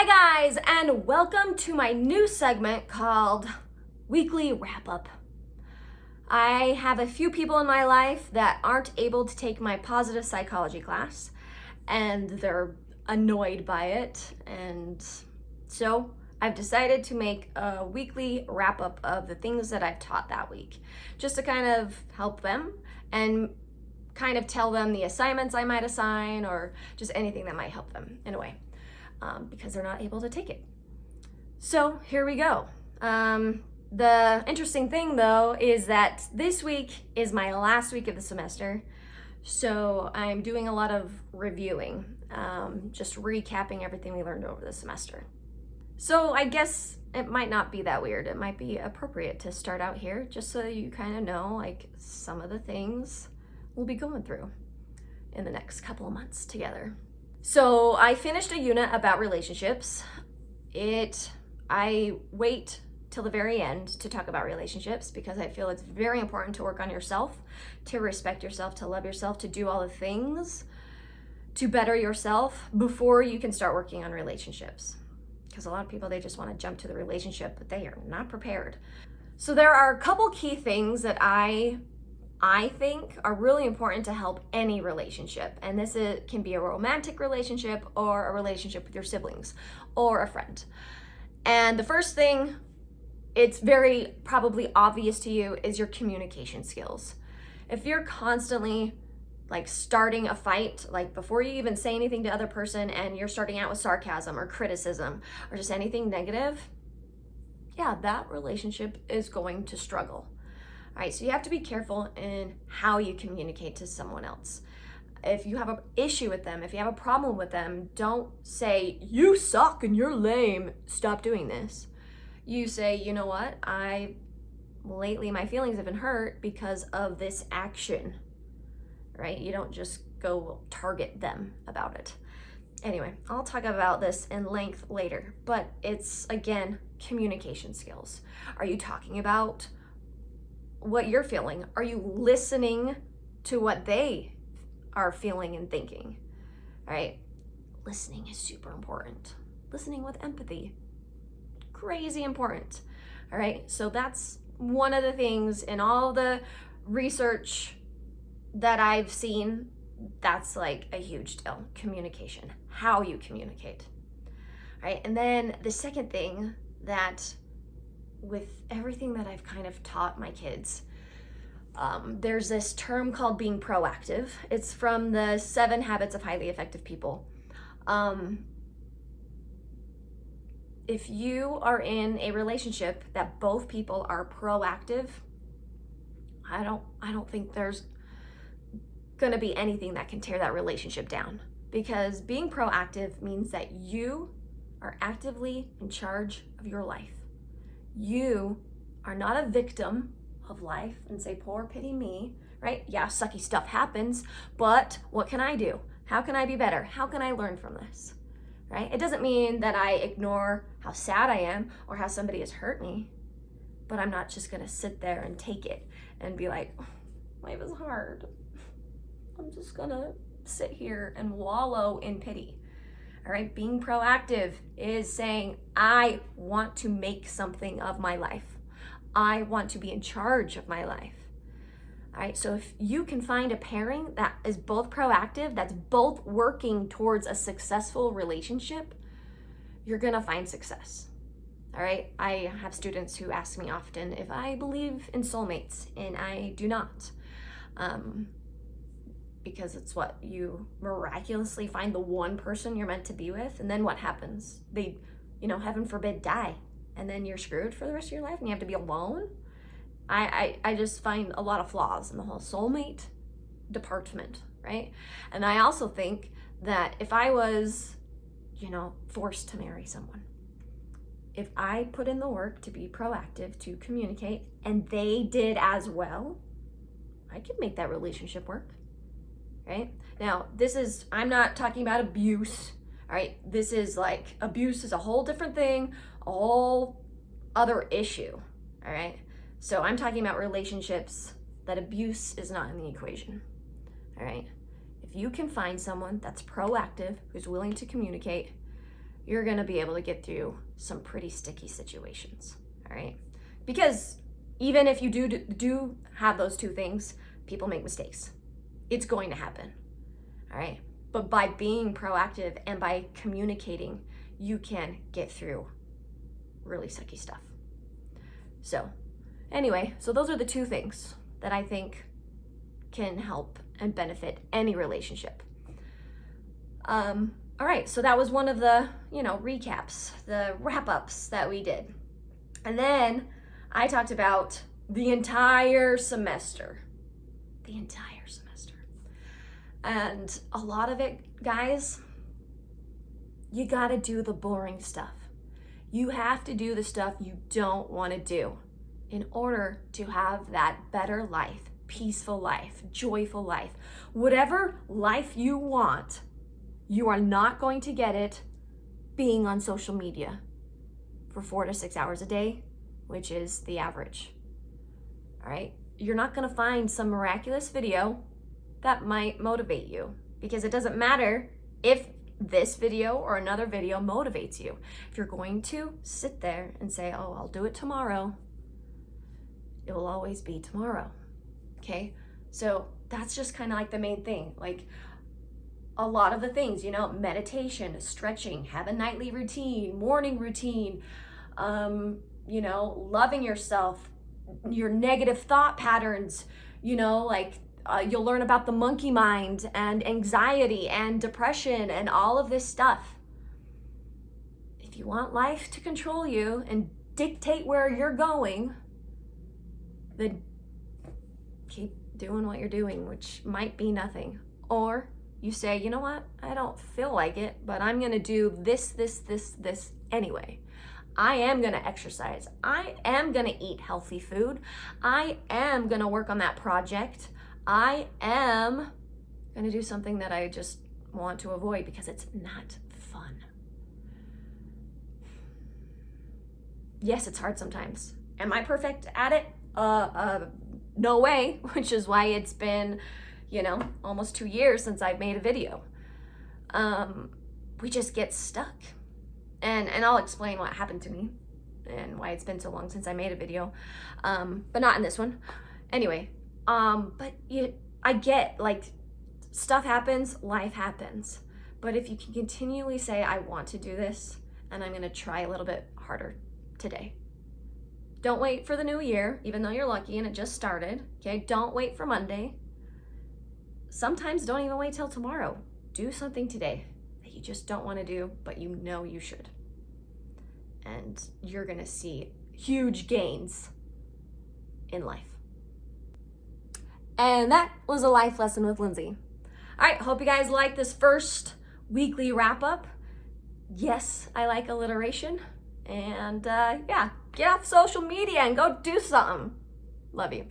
Hi guys, and welcome to my new segment called Weekly Wrap Up. I have a few people in my life that aren't able to take my positive psychology class, and they're annoyed by it, and so I've decided to make a weekly wrap up of the things that I've taught that week, just to kind of help them and kind of tell them the assignments I might assign or just anything that might help them in a way. Because they're not able to take it. So here we go. The interesting thing though is that this week is my last week of the semester. So I'm doing a lot of reviewing, just recapping everything we learned over the semester. So I guess it might not be that weird. It might be appropriate to start out here just so you kind of know like some of the things we'll be going through in the next couple of months together. So I finished a unit about relationships. I wait till the very end to talk about relationships because I feel it's very important to work on yourself, to respect yourself, to love yourself, to do all the things to better yourself before you can start working on relationships. Because a lot of people, they just want to jump to the relationship, but they are not prepared. So there are a couple key things that I think are really important to help any relationship. And can be a romantic relationship or a relationship with your siblings or a friend. And the first thing, it's very probably obvious to you, is your communication skills. If you're constantly like starting a fight, like before you even say anything to the other person and you're starting out with sarcasm or criticism or just anything negative, yeah, that relationship is going to struggle. All right, so you have to be careful in how you communicate to someone else. If you have an issue with them, if you have a problem with them, don't say, you suck and you're lame, stop doing this. You say, you know what, lately my feelings have been hurt because of this action, right? You don't just go target them about it. Anyway, I'll talk about this in length later, but it's, again, communication skills. Are you talking about what you're feeling? Are you listening to what they are feeling and thinking? All right, listening is super important. Listening with empathy, crazy important. All right, so that's one of the things in all the research that I've seen, that's like a huge deal. Communication, how you communicate. All right, and then the second thing that with everything that I've kind of taught my kids, there's this term called being proactive. It's from the 7 Habits of Highly Effective People. If you are in a relationship that both people are proactive, I don't think there's gonna be anything that can tear that relationship down, because being proactive means that you are actively in charge of your life. You are not a victim of life and say, poor pity me, right? Yeah, sucky stuff happens, but what can I do? How can I be better? How can I learn from this, right? It doesn't mean that I ignore how sad I am or how somebody has hurt me, but I'm not just gonna sit there and take it and be like, oh, life is hard. I'm just gonna sit here and wallow in pity. All right, being proactive is saying, I want to make something of my life. I want to be in charge of my life. All right, so if you can find a pairing that is both proactive, that's both working towards a successful relationship, you're gonna find success. All right, I have students who ask me often if I believe in soulmates, and I do not. Because it's what you miraculously find the one person you're meant to be with, and then what happens? They, heaven forbid, die, and then you're screwed for the rest of your life and you have to be alone. I just find a lot of flaws in the whole soulmate department, right? And I also think that if I was, forced to marry someone, if I put in the work to be proactive, to communicate, and they did as well, I could make that relationship work. Right? Now, I'm not talking about abuse, all right? This is like, abuse is a whole different thing, a whole other issue, all right? So I'm talking about relationships that abuse is not in the equation, all right? If you can find someone that's proactive, who's willing to communicate, you're gonna be able to get through some pretty sticky situations, all right? Because even if you do have those two things, people make mistakes. It's going to happen, all right? But by being proactive and by communicating, you can get through really sucky stuff. So anyway, so those are the two things that I think can help and benefit any relationship. All right, so that was one of the, recaps, the wrap-ups that we did. And then I talked about the entire semester. The entire semester. And a lot of it, guys, you gotta do the boring stuff. You have to do the stuff you don't want to do in order to have that better life, peaceful life, joyful life. Whatever life you want, you are not going to get it being on social media for 4 to 6 hours a day, which is the average. All right? You're not going to find some miraculous video that might motivate you, because it doesn't matter if this video or another video motivates you. If you're going to sit there and say, oh, I'll do it tomorrow, it will always be tomorrow. Okay? So that's just kind of like the main thing. Like, a lot of the things, meditation, stretching, have a nightly routine, morning routine, loving yourself, your negative thought patterns, you'll learn about the monkey mind and anxiety and depression and all of this stuff. If you want life to control you and dictate where you're going, then keep doing what you're doing, which might be nothing. Or you say, you know what, I don't feel like it, but I'm gonna do this anyway. I am gonna exercise. I am gonna eat healthy food. I am gonna work on that project. I am gonna do something that I just want to avoid because it's not fun. Yes, it's hard sometimes. Am I perfect at it? No way, which is why it's been almost 2 years since I've made a video. We just get stuck. And I'll explain what happened to me and why it's been so long since I made a video. But not in this one. Anyway, I get, stuff happens, life happens. But if you can continually say, I want to do this, and I'm gonna try a little bit harder today. Don't wait for the new year, even though you're lucky and it just started, okay? Don't wait for Monday. Sometimes don't even wait till tomorrow. Do something today that you just don't want to do, but you know you should. And you're gonna see huge gains in life. And that was a life lesson with Lindsay. All right, hope you guys like this first weekly wrap up. Yes, I like alliteration. And get off social media and go do something. Love you.